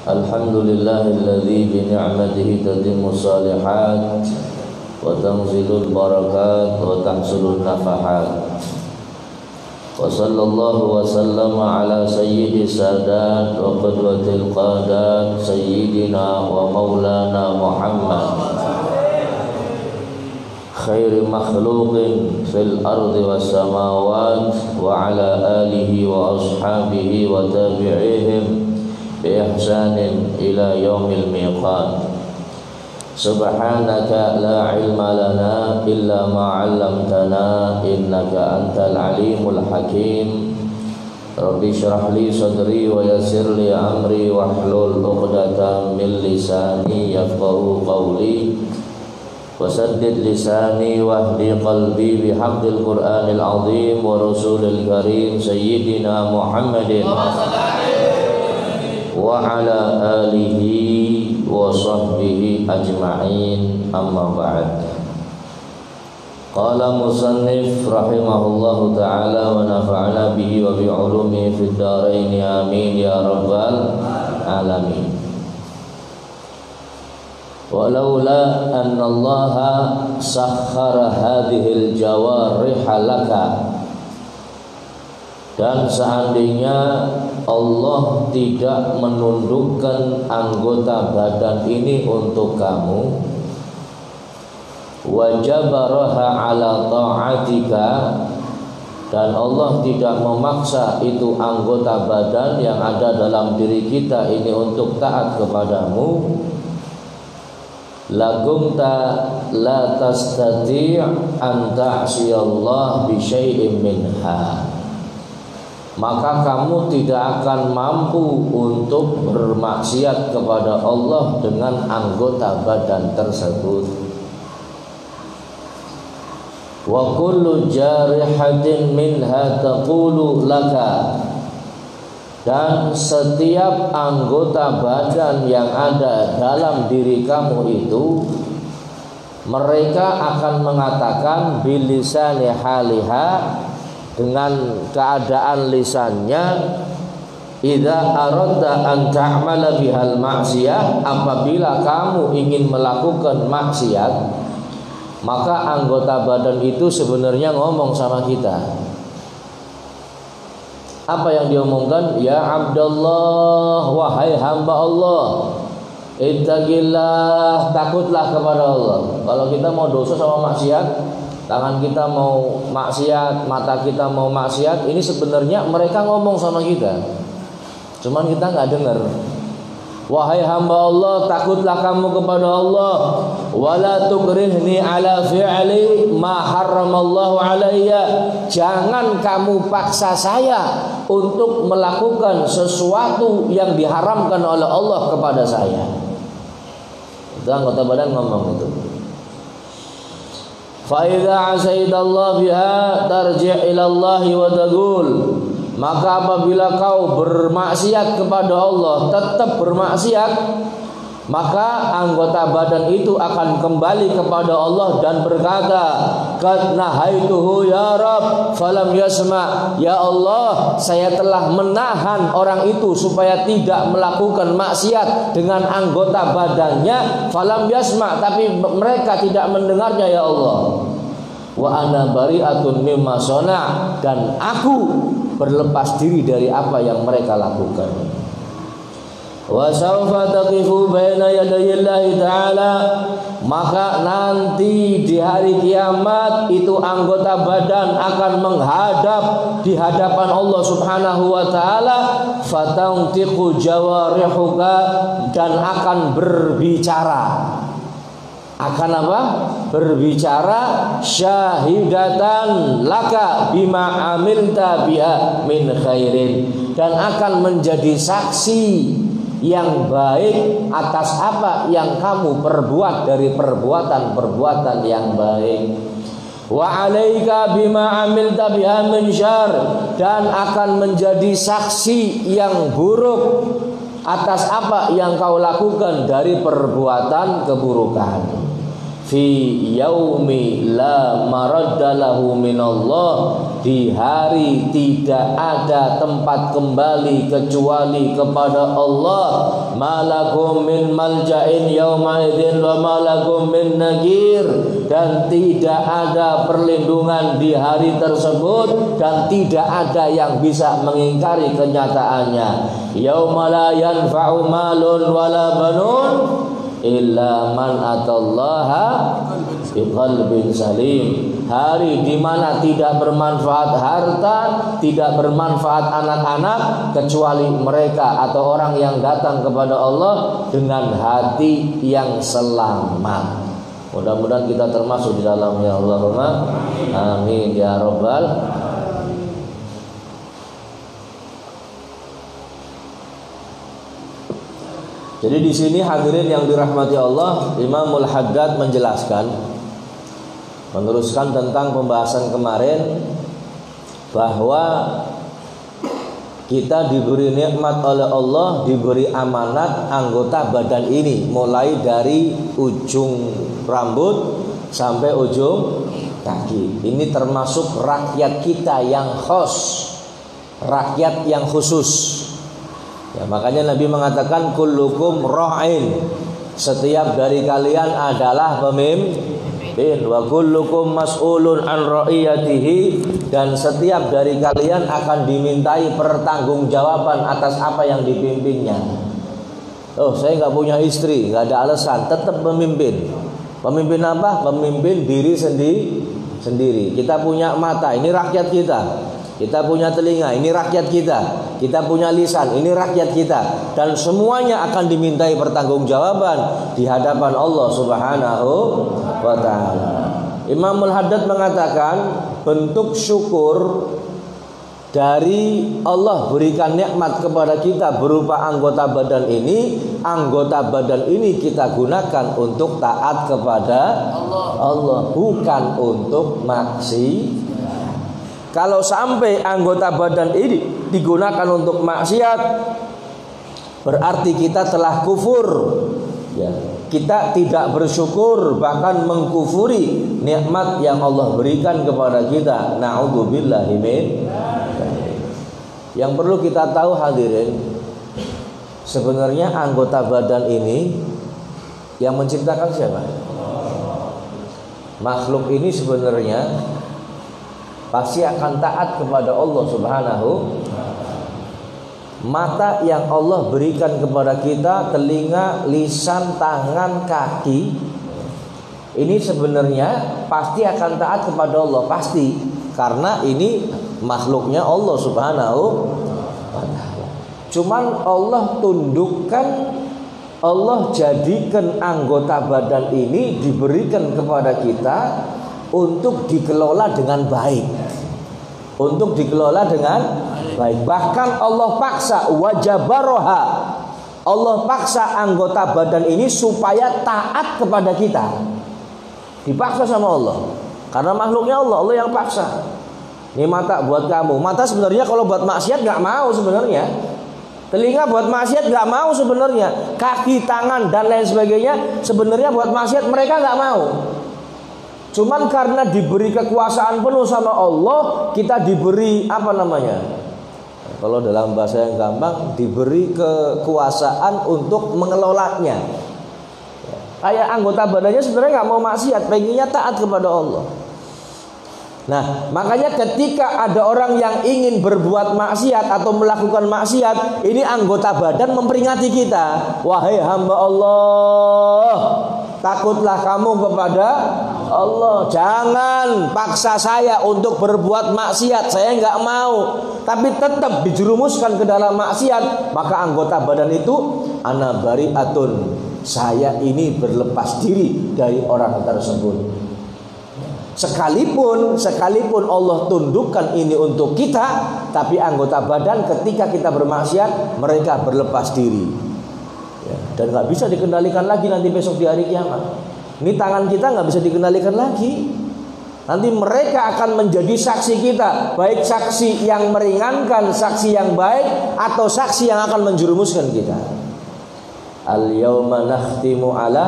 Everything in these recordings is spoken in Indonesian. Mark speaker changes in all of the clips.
Speaker 1: Alhamdulillahilladzi bi ni'matihi tatimmu shalihat wa tanzilul barakat wa tahsulun nafahat. Wa sallallahu wa sallama ala sayyidi sadat wa qudwatil qadat sayyidina wa maulana Muhammad khairi makhluqin fil ardi was samawat wa ala alihi wa ashabihi wa tabi'ihim bi ihsanin ila yaumil miqat. Subhanaka la ilma lana illa ma 'allamtana innaka antal alimul hakim. Rabbi shrah li sadri wa yassir li amri wahlul 'uqdatam min lisani yafqahu qawli wasaddid lisani wahdi qalbi bihaqqil qur'anil azim wa rasulil karim sayyidina Muhammadin wa ala alihi wa sahbihi ajma'in, amma ba'd. Qala musannif rahimahullahu ta'ala wa nafa'ana bihi wa bi'ulumihi fid dharain amin ya rabbal alamin. Walaula anna Allah sakhara hadhil jawariha laka, dan seandainya Allah tidak menundukkan anggota badan ini untuk kamu, wajabaraha ala ta'atika, dan Allah tidak memaksa itu anggota badan yang ada dalam diri kita ini untuk taat kepadamu, lakumta la tastati' an ta'siyallah bi syai'in minha, maka kamu tidak akan mampu untuk bermaksiat kepada Allah dengan anggota badan tersebut. Wa kullu jarihatin minha taqulu laka, dan setiap anggota badan yang ada dalam diri kamu itu, mereka akan mengatakan bilisani haliha, dengan keadaan lisannya, idza aradta an ta'mala bihal ma'siyah, apabila kamu ingin melakukan maksiat, maka anggota badan itu sebenarnya ngomong sama kita. Apa yang diomongkan? Ya Abdullah, wahai hamba Allah, ittaqillah, takutlah kepada Allah. Kalau kita mau dosa sama maksiat, tangan kita mau maksiat, mata kita mau maksiat, ini sebenarnya mereka ngomong sama kita, cuman kita nggak dengar. Wahai hamba Allah, takutlah kamu kepada Allah, wala tukrihni ala fi'li ma harramallahu alayya, jangan kamu paksa saya untuk melakukan sesuatu yang diharamkan oleh Allah kepada saya. Itu anggota badan ngomong itu. Fa idza asaidallahu biha tarji' ila Allah wa taqul, maka apabila kau bermaksiat kepada Allah, tetap bermaksiat, maka anggota badan itu akan kembali kepada Allah dan berkata, qad nahaituhu ya Rabb falam yasma, ya Allah, saya telah menahan orang itu supaya tidak melakukan maksiat dengan anggota badannya, falam yasma, tapi mereka tidak mendengarnya ya Allah. Wa ana bari'atun mimma shana', dan aku berlepas diri dari apa yang mereka lakukan. Wa sawfa taqifu baina yadayillahi ta'ala, maka nanti di hari kiamat itu anggota badan akan menghadap di hadapan Allah Subhanahu wa taala, fatantiqu jawarihuka, dan akan berbicara. Akan apa? Berbicara syahidatan laka bima amilta biha min khairin, dan akan menjadi saksi yang baik atas apa yang kamu perbuat dari perbuatan-perbuatan yang baik. Wa alaika bima amilta biha min syarr, dan akan menjadi saksi yang buruk atas apa yang kau lakukan dari perbuatan keburukan. fi yaumi la maradda lahu minallah, di hari tidak ada tempat kembali kecuali kepada Allah. Malakum min malja'in yauma idzin wa malakum min nakir, dan tidak ada perlindungan di hari tersebut dan tidak ada yang bisa mengingkari kenyataannya. Yauma la yanfa'u malun wala banun illa man atallaha biqalbin salim. Hari di mana tidak bermanfaat harta, tidak bermanfaat anak-anak, kecuali mereka atau orang yang datang kepada Allah dengan hati yang selamat. Mudah-mudahan kita termasuk di dalamnya. Allahumma amin ya rabbal. Jadi di sini hadirin yang dirahmati Allah, Imamul Haddad menjelaskan, meneruskan tentang pembahasan kemarin, bahwa kita diberi nikmat oleh Allah, diberi amanat anggota badan ini, mulai dari ujung rambut sampai ujung kaki. Ini termasuk rakyat kita yang khos, rakyat yang khusus. Ya, makanya Nabi mengatakan kullukum ra'in, setiap dari kalian adalah pemimpin, wa kullukum mas'ulun an ra'iyatihi, dan setiap dari kalian akan dimintai pertanggungjawaban atas apa yang dipimpinnya. Oh, saya nggak punya istri, nggak ada alasan, tetap pemimpin. Pemimpin apa? Pemimpin diri sendiri. Kita punya mata, ini rakyat kita. Kita punya telinga, ini rakyat kita. Kita punya lisan, ini rakyat kita. Dan semuanya akan dimintai pertanggungjawaban di hadapan Allah Subhanahu wa ta'ala. Imamul Haddad mengatakan, bentuk syukur dari Allah berikan nikmat kepada kita berupa anggota badan ini. Anggota badan ini kita gunakan untuk taat kepada Allah, bukan untuk maksiat. Kalau sampai anggota badan ini digunakan untuk maksiat, berarti kita telah kufur. Ya, kita tidak bersyukur, bahkan mengkufuri nikmat yang Allah berikan kepada kita. Na'udzubillahi min. Yang perlu kita tahu hadirin, sebenarnya anggota badan ini yang menciptakan siapa? Makhluk ini sebenarnya pasti akan taat kepada Allah Subhanahu. Mata yang Allah berikan kepada kita, telinga, lisan, tangan, kaki, ini sebenarnya pasti akan taat kepada Allah, pasti, karena ini makhluknya Allah Subhanahu wa ta'ala. Cuman Allah tundukkan, Allah jadikan anggota badan ini diberikan kepada kita untuk dikelola dengan baik, untuk dikelola dengan baik. Bahkan Allah paksa, wajabaroha, Allah paksa anggota badan ini supaya taat kepada kita. Dipaksa sama Allah, karena makhluknya Allah, Allah yang paksa. Ini mata buat kamu, mata sebenarnya kalau buat maksiat nggak mau sebenarnya. Telinga buat maksiat nggak mau sebenarnya. Kaki, tangan dan lain sebagainya sebenarnya buat maksiat mereka nggak mau. Cuman karena diberi kekuasaan penuh sama Allah, kita diberi apa namanya? Kalau dalam bahasa yang gampang, diberi kekuasaan untuk mengelolanya. Kayak anggota badannya sebenarnya nggak mau maksiat, pengennya taat kepada Allah. Nah, makanya ketika ada orang yang ingin berbuat maksiat atau melakukan maksiat, ini anggota badan memperingati kita. Wahai hamba Allah, takutlah kamu kepada Allah. Jangan paksa saya untuk berbuat maksiat. Saya nggak mau, tapi tetap dijerumuskan ke dalam maksiat. Maka anggota badan itu, ana bari'atun, saya ini berlepas diri dari orang tersebut. Sekalipun Allah tundukkan ini untuk kita, tapi anggota badan ketika kita bermaksiat, mereka berlepas diri. Ya, dan nggak bisa dikendalikan lagi nanti besok di hari kiamat. Ini tangan kita nggak bisa dikendalikan lagi. Nanti mereka akan menjadi saksi kita, baik saksi yang meringankan, saksi yang baik, atau saksi yang akan menjerumuskan kita. Al-yawma nakhtimu ala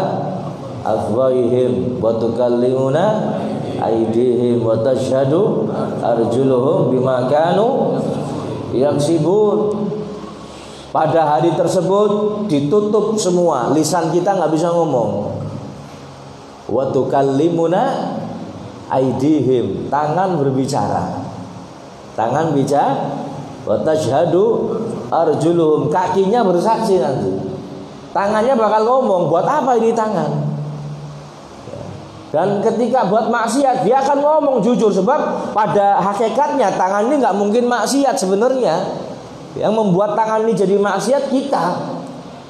Speaker 1: afwahihim wa tukallimuna aydihim wa tashhadu arjuluhum bima kanu yaksibun. Pada hari tersebut ditutup semua, lisan kita nggak bisa ngomong. Wa tukallimuna aydihim, tangan berbicara. Tangan bicara, wa tashhadu arjuluhum, kakinya bersaksi nanti. Tangannya bakal ngomong, buat apa ini tangan? Dan ketika buat maksiat dia akan ngomong jujur, sebab pada hakikatnya tangan ini nggak mungkin maksiat sebenarnya. Yang membuat tangan ini jadi maksiat kita,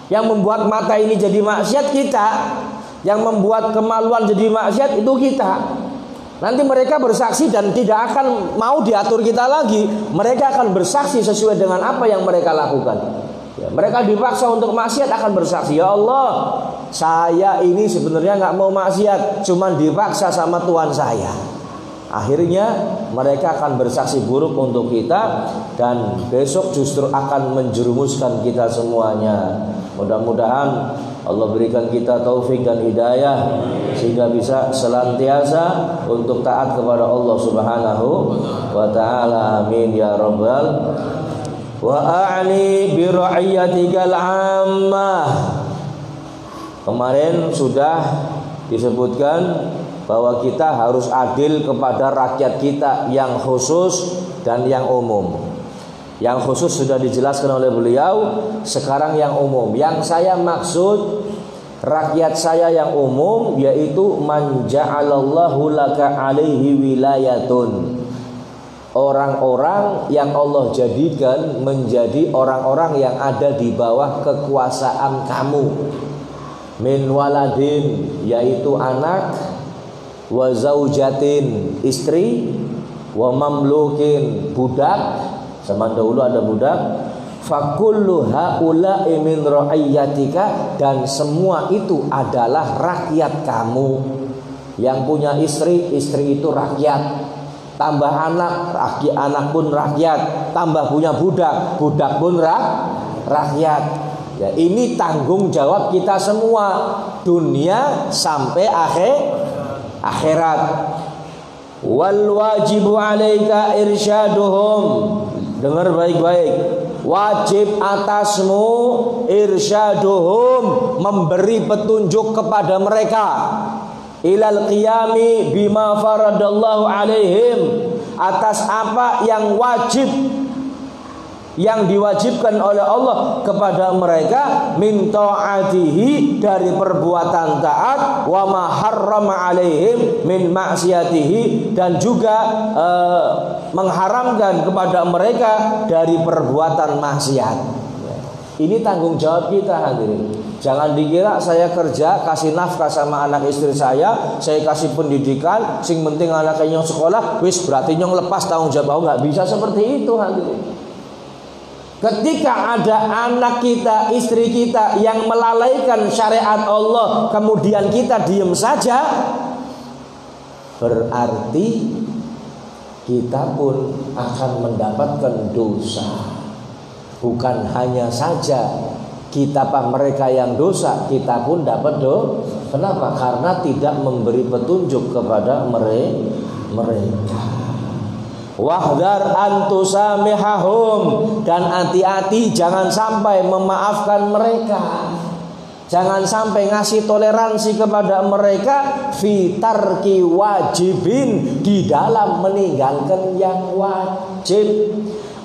Speaker 1: yang membuat mata ini jadi maksiat kita, yang membuat kemaluan jadi maksiat itu kita. Nanti mereka bersaksi dan tidak akan mau diatur kita lagi. Mereka akan bersaksi sesuai dengan apa yang mereka lakukan. Ya, mereka dipaksa untuk maksiat akan bersaksi, ya Allah, saya ini sebenarnya nggak mau maksiat, cuman dipaksa sama Tuhan saya. Akhirnya mereka akan bersaksi buruk untuk kita, dan besok justru akan menjerumuskan kita semuanya. Mudah-mudahan Allah berikan kita taufik dan hidayah sehingga bisa senantiasa untuk taat kepada Allah Subhanahu wa taala. Amin ya rabbal wa a'li bi ra'iyatikal 'ammah. Kemarin sudah disebutkan bahwa kita harus adil kepada rakyat kita yang khusus dan yang umum. Yang khusus sudah dijelaskan oleh beliau, sekarang yang umum. Yang saya maksud rakyat saya yang umum yaitu man ja'alallahu laka alaihi wilayatun. Orang-orang yang Allah jadikan menjadi orang-orang yang ada di bawah kekuasaan kamu. Min waladin, yaitu anak, wa zaujatin, istri, wa mamlukin, budak. Zaman dahulu ada budak. Fakullu haula'i min ra'iyyatika, dan semua itu adalah rakyat kamu. Yang punya istri, istri itu rakyat. Tambah anak, anak pun rakyat. Tambah punya budak, budak pun rakyat. Ya, ini tanggung jawab kita semua, dunia sampai akhirat. Wal wajibu 'alaika irsyaduhum. Dengar baik-baik. Wajib atasmu irsyaduhum, memberi petunjuk kepada mereka. Ilal qiyami bima faradallahu alaihim, atas apa yang wajib, yang diwajibkan oleh Allah kepada mereka, min ta'atihi, dari perbuatan taat, wa ma harrama alaihim min ma'siyatihi, dan juga mengharamkan kepada mereka dari perbuatan maksiat. Ini tanggung jawab kita, hadirin. Jangan dikira saya kerja kasih nafkah sama anak istri saya kasih pendidikan, sing penting anaknya nyong sekolah, wis berarti nyong lepas tanggung jawab. Nggak bisa seperti itu, hadirin. Ketika ada anak kita, istri kita yang melalaikan syariat Allah, kemudian kita diam saja, berarti kita pun akan mendapatkan dosa. Bukan hanya saja kita mereka yang dosa, kita pun dapat dosa. Kenapa? Karena tidak memberi petunjuk kepada mereka. Wahdar antusamihahum, dan hati-hati jangan sampai memaafkan mereka. Jangan sampai ngasih toleransi kepada mereka fi tarki wajibin, di dalam meninggalkan yang wajib.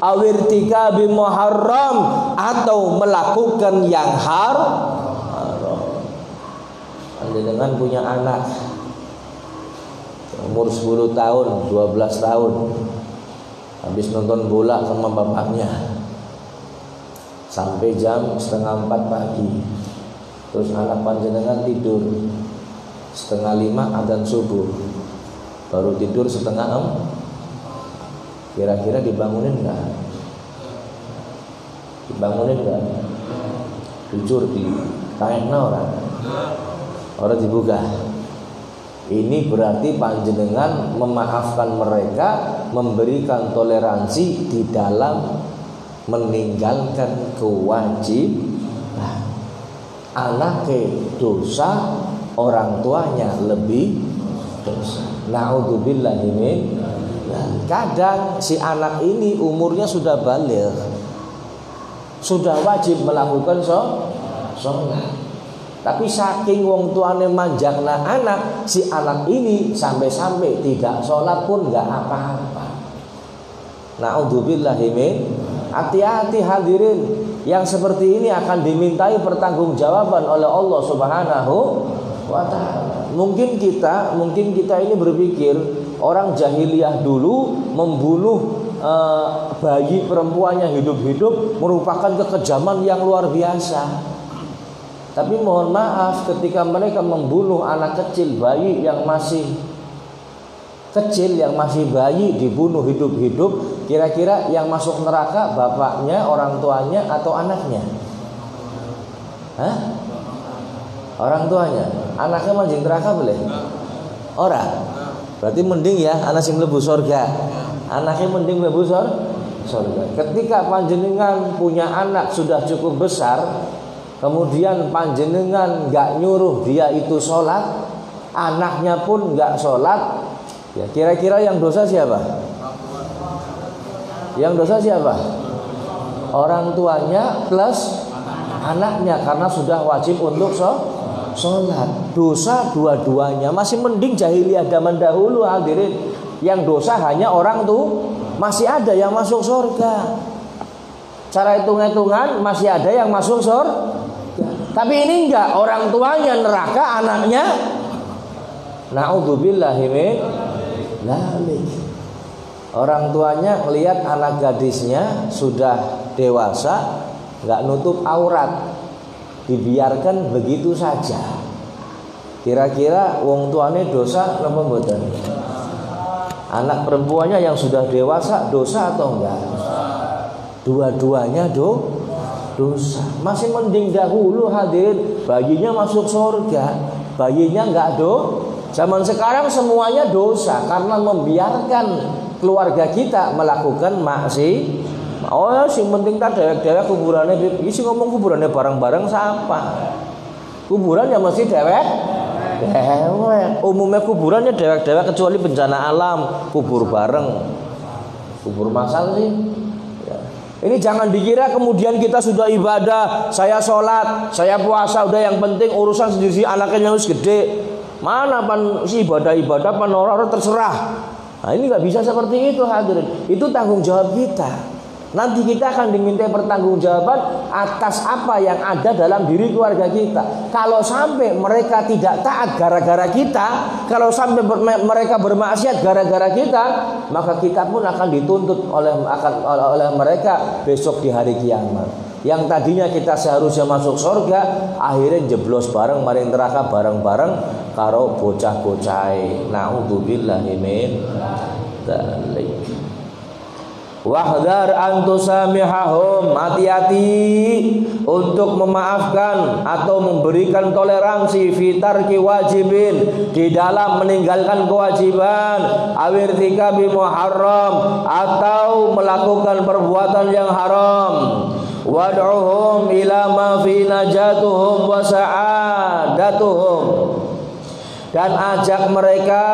Speaker 1: Awirtika bimuharram, atau melakukan yang haram. Anda dengan punya anak umur 10 tahun, 12 tahun, habis nonton bola sama bapaknya sampai jam 3:30 pagi. Terus anak panjenengan tidur 4:30 adzan subuh, baru tidur 5:30. Kira-kira dibangunin enggak? Dibangunin enggak? Jujur ditanya orang dibuka. Ini berarti panjenengan memaafkan mereka, memberikan toleransi di dalam meninggalkan kewajiban. Anak ke dosa, orang tuanya lebih dosa. Na'udzubillahi min. Kadang si anak ini umurnya sudah baligh, sudah wajib melakukan sholat, tapi saking wong tuane manjakna anak, si anak ini sampai-sampai tidak sholat pun nggak apa-apa. Na'udzubillahi min. Hati-hati hadirin, yang seperti ini akan dimintai pertanggungjawaban oleh Allah Subhanahu wa ta'ala. Mungkin kita ini berpikir orang jahiliyah dulu membunuh bayi perempuannya hidup-hidup merupakan kekejaman yang luar biasa. Tapi mohon maaf, ketika mereka membunuh anak kecil, bayi yang masih kecil, yang masih bayi dibunuh hidup-hidup, kira-kira yang masuk neraka bapaknya, orang tuanya, atau anaknya? Hah? Orang tuanya. Anaknya manjing neraka boleh? Orang. Berarti mending ya anak sing mlebu surga. Anaknya mending mlebu surga. Ketika panjenengan punya anak sudah cukup besar, kemudian panjenengan nggak nyuruh dia itu sholat, anaknya pun nggak sholat, ya kira-kira yang dosa siapa? Yang dosa siapa? Orang tuanya plus anaknya, karena sudah wajib untuk sholat. Dosa dua-duanya. Masih mending jahiliyah zaman dahulu hadirin, yang dosa hanya orang tuh, masih ada yang masuk surga. Cara hitung-hitungan masih ada yang masuk surga. Tapi ini enggak, orang tuanya neraka, anaknya na'udzubillahi min dzalik. Orang tuanya melihat anak gadisnya sudah dewasa, enggak nutup aurat, dibiarkan begitu saja. Kira-kira wong tuane dosa napa mboten? Anak perempuannya yang sudah dewasa dosa atau enggak? Dua-duanya dosa. Masih mending dahulu hadirin, bayinya masuk surga, bayinya enggak Zaman sekarang semuanya dosa karena membiarkan keluarga kita melakukan maksiat. Oh ya, sing penting tak dewek-dewek kuburannya. Isi ngomong kuburannya bareng-bareng siapa? Kuburannya mesti dewek. Umumnya kuburannya dewek-dewek kecuali bencana alam, kubur bareng, kubur masal sih. Ya. Ini jangan dikira kemudian kita sudah ibadah, saya sholat, saya puasa, udah yang penting urusan sendiri anaknya harus gede. Mana pan si ibadah-ibadah pan orang terserah. Nah ini nggak bisa seperti itu hadirin. Itu tanggung jawab kita. Nanti kita akan dimintai pertanggungjawaban atas apa yang ada dalam diri keluarga kita. Kalau sampai mereka tidak taat gara-gara kita, kalau sampai mereka bermaksiat gara-gara kita, maka kita pun akan dituntut oleh mereka besok di hari kiamat. Yang tadinya kita seharusnya masuk surga, akhirnya jeblos bareng maring neraka bareng-bareng karo bocah-bocah. Na'udzubillahi min dzalik. Wahdar antusamihahum, hati-hati untuk memaafkan atau memberikan toleransi fitarki wajibin, di dalam meninggalkan kewajiban, awirtikabi muharram, atau melakukan perbuatan yang haram. Wad'uhum ila ma fi najatuhum wa sa'adatuhum, dan ajak mereka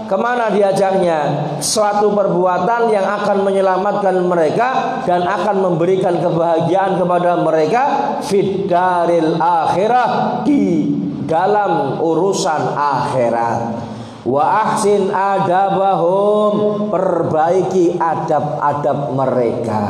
Speaker 1: kemana diajaknya? Suatu perbuatan yang akan menyelamatkan mereka dan akan memberikan kebahagiaan kepada mereka fid daril akhirah, di dalam urusan akhirat. Wa ahsin adabahum, perbaiki adab-adab mereka.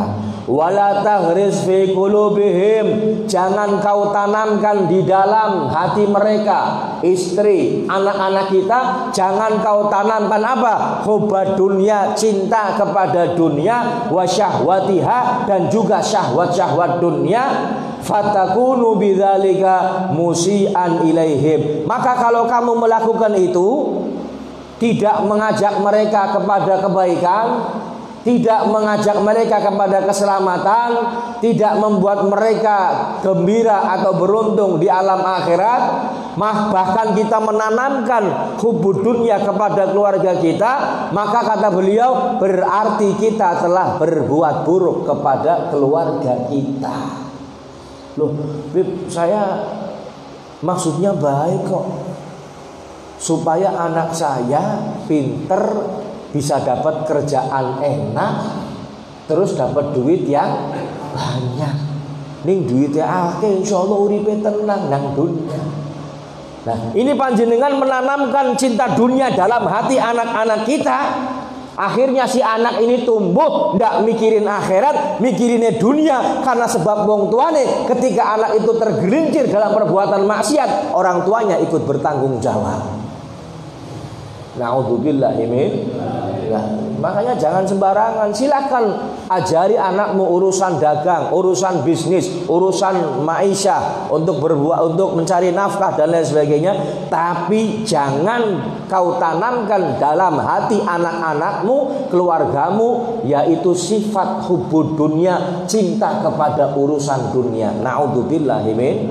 Speaker 1: Wala taghriz fi qulubihim, jangan kau tanamkan di dalam hati mereka, istri, anak-anak kita, jangan kau tanamkan apa? Hubad dunia, cinta kepada dunia, wa syahwatiha, dan juga syahwat-syahwat dunia. Fatakunu bidzalika musian ilaihim, maka kalau kamu melakukan itu, tidak mengajak mereka kepada kebaikan, tidak mengajak mereka kepada keselamatan, tidak membuat mereka gembira atau beruntung di alam akhirat, bahkan kita menanamkan hubud dunia kepada keluarga kita, maka kata beliau berarti kita telah berbuat buruk kepada keluarga kita. Loh, Bib, saya Maksudnya baik kok, supaya anak saya pinter, bisa dapat kerjaan enak, terus dapat duit yang banyak. Ning duitnya akeh, insyaallah uripe tenang nang dunia. Nah, ini panjenengan menanamkan cinta dunia dalam hati anak-anak kita. Akhirnya si anak ini tumbuh ndak mikirin akhirat, mikirinnya dunia. Karena sebab wong tuane ketika anak itu tergelincir dalam perbuatan maksiat, orang tuanya ikut bertanggung jawab. Na'udzubillah min. Nah, makanya jangan sembarangan. Silakan ajari anakmu urusan dagang, urusan bisnis, urusan maisha, untuk berbuat, untuk mencari nafkah dan lain sebagainya. Tapi jangan kau tanamkan dalam hati anak-anakmu, keluargamu, yaitu sifat hubbud dunia, cinta kepada urusan dunia. Na'udzubillah min.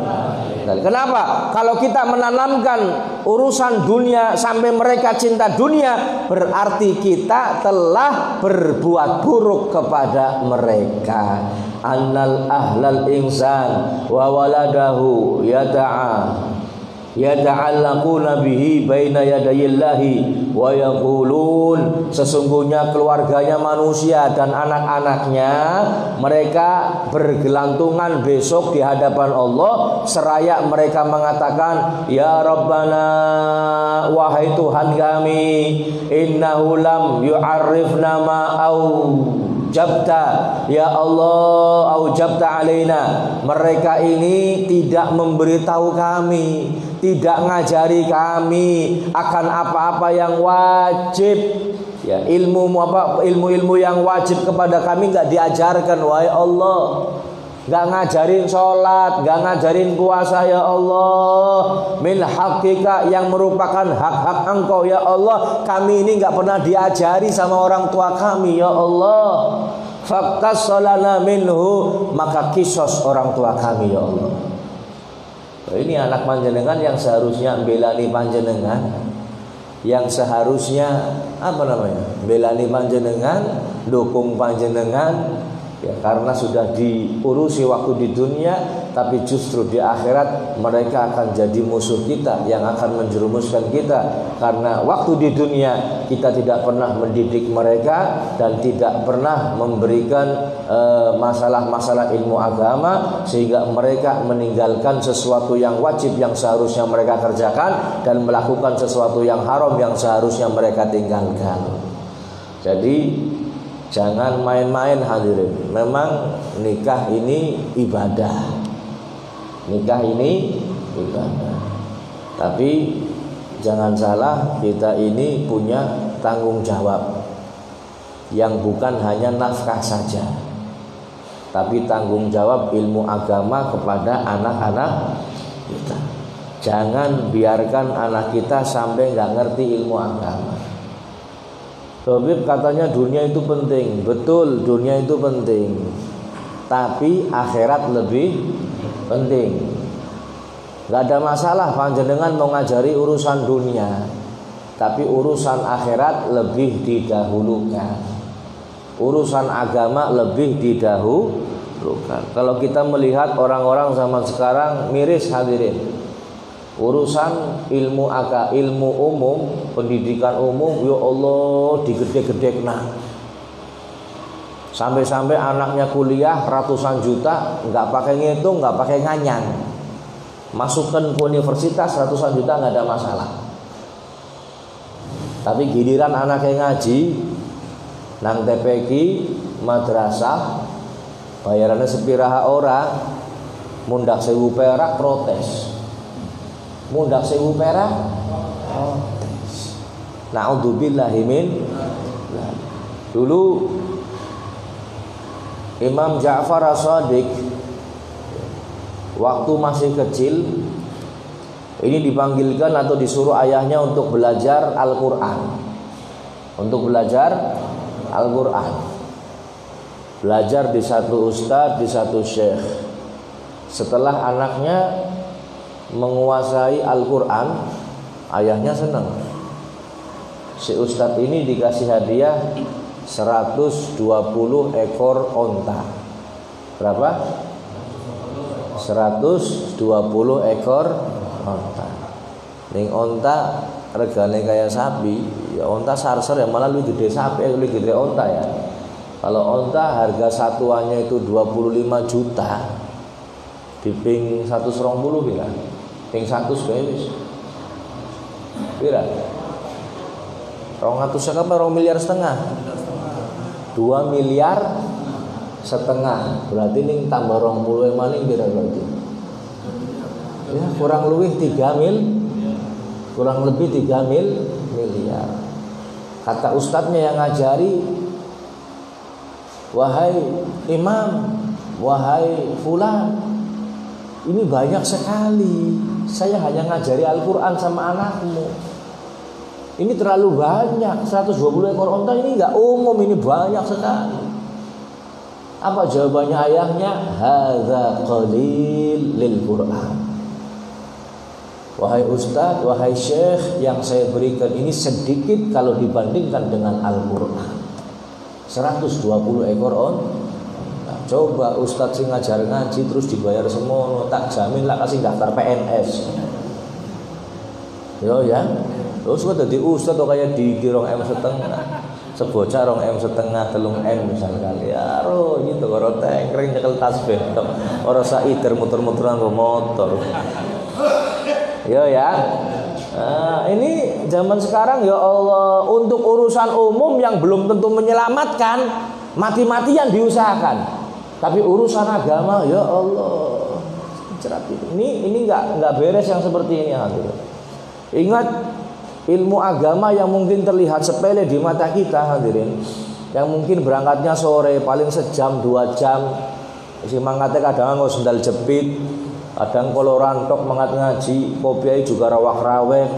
Speaker 1: Kenapa? Kalau kita menanamkan urusan dunia sampai mereka cinta dunia, berarti kita telah berbuat buruk kepada mereka. Annal ahlal insan wa waladahu yata'allaquna bihi baina yadayillahi wa yaqulun, sesungguhnya keluarganya manusia dan anak-anaknya mereka bergelantungan besok di hadapan Allah, seraya mereka mengatakan, ya Rabbana, wahai Tuhan kami, innahu lam yu'arrifna ma'au jabta, ya Allah, aujabta alaina, mereka ini tidak memberitahu kami, tidak ngajari kami akan apa-apa yang wajib, ya ilmu-ilmu yang wajib kepada kami nggak diajarkan, wahai Allah. Gak ngajarin sholat, gak ngajarin puasa, ya Allah. Min hakika, yang merupakan hak-hak Engkau, ya Allah. Kami ini gak pernah diajari sama orang tua kami, ya Allah. Faktasolana minhu, maka kisos orang tua kami, ya Allah. Ini anak panjenengan yang seharusnya belani panjenengan, yang seharusnya belani panjenengan, dukung panjenengan. Ya, karena sudah diurusi waktu di dunia, tapi justru di akhirat mereka akan jadi musuh kita, yang akan menjerumuskan kita. Karena waktu di dunia kita tidak pernah mendidik mereka dan tidak pernah memberikan masalah-masalah ilmu agama, sehingga mereka meninggalkan sesuatu yang wajib yang seharusnya mereka kerjakan, dan melakukan sesuatu yang haram yang seharusnya mereka tinggalkan. Jadi jangan main-main hadirin. Memang nikah ini ibadah. Nikah ini ibadah. Tapi jangan salah, kita ini punya tanggung jawab yang bukan hanya nafkah saja, tapi tanggung jawab ilmu agama kepada anak-anak kita. Jangan biarkan anak kita sampai nggak ngerti ilmu agama. Habib katanya dunia itu penting. Betul, dunia itu penting, tapi akhirat lebih penting. Gak ada masalah panjenengan mau ngajari urusan dunia, tapi urusan akhirat lebih didahulukan. Urusan agama lebih didahulukan. Kalau kita melihat orang-orang zaman sekarang miris hadirin. Urusan ilmu umum, pendidikan umum, ya Allah digede-gede nah. Sampai-sampai anaknya kuliah ratusan juta, nggak pakai ngitung, nggak pakai nganyang, masukkan ke universitas ratusan juta nggak ada masalah. Tapi giliran anaknya ngaji nang TPQ madrasah, bayarannya sepiraha ora, mundak 1000 perak protes. Mundak 1000 perak protes. Na'udzubillahi min. Dulu Imam Ja'far As-Shadiq waktu masih kecil ini dipanggilkan atau disuruh ayahnya untuk belajar Al-Quran. Untuk belajar Al-Quran, belajar di satu ustadz, di satu syekh. Setelah anaknya menguasai Al-Quran, ayahnya senang. Si ustadz ini dikasih hadiah 120 ekor onta. Berapa? 120 ekor onta. Ning onta regane kayak sapi, ya onta sarser ya malah lebih gede sapi, lebih gede onta ya. Kalau onta harga satuannya itu 25 juta, diping 120 kira, ping 100 gawe wis. Kira 200 apa 2 miliar setengah? 2 miliar setengah. Berarti ning tambah 20 maning kira berarti. Ya kurang lebih 3 miliar. Kata ustadznya yang ngajari, wahai imam, wahai fulan, ini banyak sekali. Saya hanya ngajari Al-Quran sama anakmu. Ini terlalu banyak. 120 ekor onta ini enggak umum, ini banyak sekali. Apa jawabannya ayahnya? Hadza qalil lil Quran. Wahai ustadz, wahai syekh, yang saya berikan ini sedikit kalau dibandingkan dengan Al-Quran. 120 ekor onta. Nah, coba ustadz sing ngajar ngaji terus dibayar semua, tak jamin lah kasih daftar PNS. Yo ya. Terus kok dadi ustadz kok kayak di 2 M setengah. Sebocah 2 M setengah, 3 M misalnya. Ya ro gitu karo tengkring nyekel tasbih tok. Ora saider muter-muteran nggo motor. Yo ya. Nah, ini zaman sekarang ya Allah, untuk urusan umum yang belum tentu menyelamatkan, mati-matian diusahakan. Tapi urusan agama ya Allah, ini enggak beres yang seperti ini hadirin. Ingat, ilmu agama yang mungkin terlihat sepele di mata kita hadirin, yang mungkin berangkatnya sore paling sejam 2 jam, semangatnya kadang nggak sendal jepit, kadang kalau rantok mangat ngaji, kopiai juga rawak-rawek,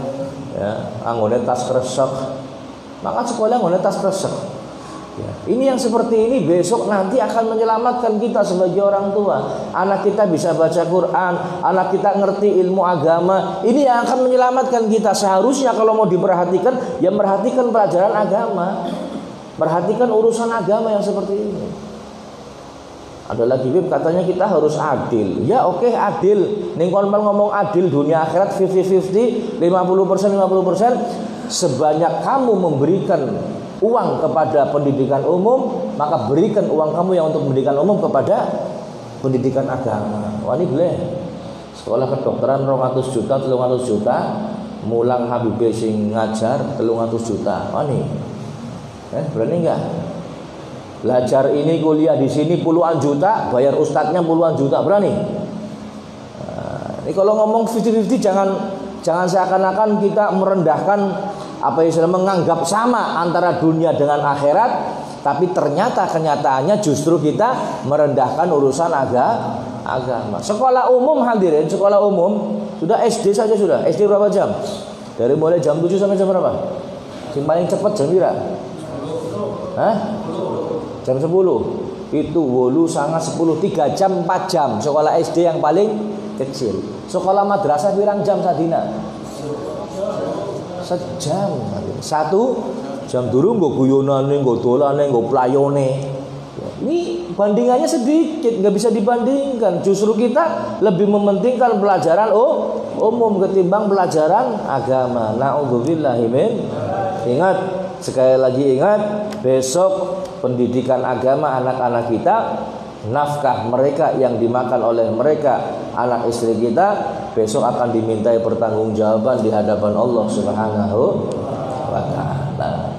Speaker 1: ya, anggone tas kresek, maka sekolah anggone tas kresek. Ya, ini yang seperti ini besok nanti akan menyelamatkan kita sebagai orang tua. Anak kita bisa baca Quran, anak kita ngerti ilmu agama. Ini yang akan menyelamatkan kita. Seharusnya kalau mau diperhatikan, ya perhatikan pelajaran agama, perhatikan urusan agama yang seperti ini. Ada lagi Bib, katanya kita harus adil. Ya oke, adil. Ning kon ngomong adil dunia akhirat 50-50, 50%. Sebanyak kamu memberikan uang kepada pendidikan umum, maka berikan uang kamu yang untuk pendidikan umum kepada pendidikan agama. Wah ini boleh. Sekolah kedokteran 200 juta, 300 juta, mulang Habib sing ngajar 300 juta. Wah ini, berani enggak? Belajar ini kuliah di sini puluhan juta, bayar ustadznya puluhan juta, berani? Nah, ini kalau ngomong 50-50 jangan seakan-akan kita merendahkan, apa istilah, menganggap sama antara dunia dengan akhirat, tapi ternyata kenyataannya justru kita merendahkan urusan agama. Sekolah umum hadirin, sekolah umum sudah SD saja sudah. SD berapa jam? Dari mulai jam 7 sampai jam berapa? Yang paling cepat jam berapa? Hah? Jam 10. Itu 8 sangat 10, 3 jam 4 jam. Sekolah SD yang paling kecil. Sekolah madrasah pirang jam sadina? Sejam. 1 jam durung nggo guyonane, nggo dolane, nggo playone. Ini bandingannya sedikit, nggak bisa dibandingkan. Justru kita lebih mementingkan pelajaran umum ketimbang pelajaran agama. Na'udzubillahi min. Ingat, sekali lagi ingat, besok pendidikan agama anak-anak kita, nafkah mereka yang dimakan oleh mereka, anak istri kita, besok akan dimintai pertanggungjawaban di hadapan Allah Subhanahu wa ta'ala.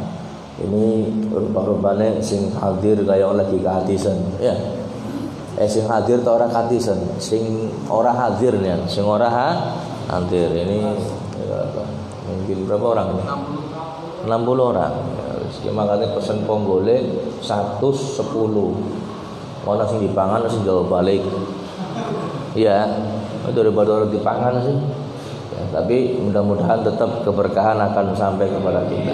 Speaker 1: Ini rupa-rupanya sing hadir kayak lagi kehadisan, ya. Sing hadir atau orang kehadisan, sing ora hadir nih, sing ora hadir ini mungkin berapa orang ini? 60 orang. Makanya pesen ponggole 110. Orang sing dipangan sing jauh balik. Iya, daripada orang dipangan sih. Ya, tapi mudah-mudahan tetap keberkahan akan sampai kepada kita.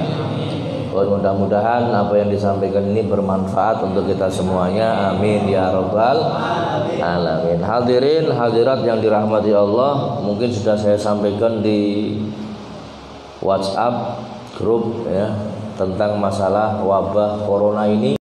Speaker 1: Mudah-mudahan apa yang disampaikan ini bermanfaat untuk kita semuanya. Amin ya rabbal alamin. Hadirin hadirat yang dirahmati Allah, mungkin sudah saya sampaikan di WhatsApp grup ya tentang masalah wabah corona ini.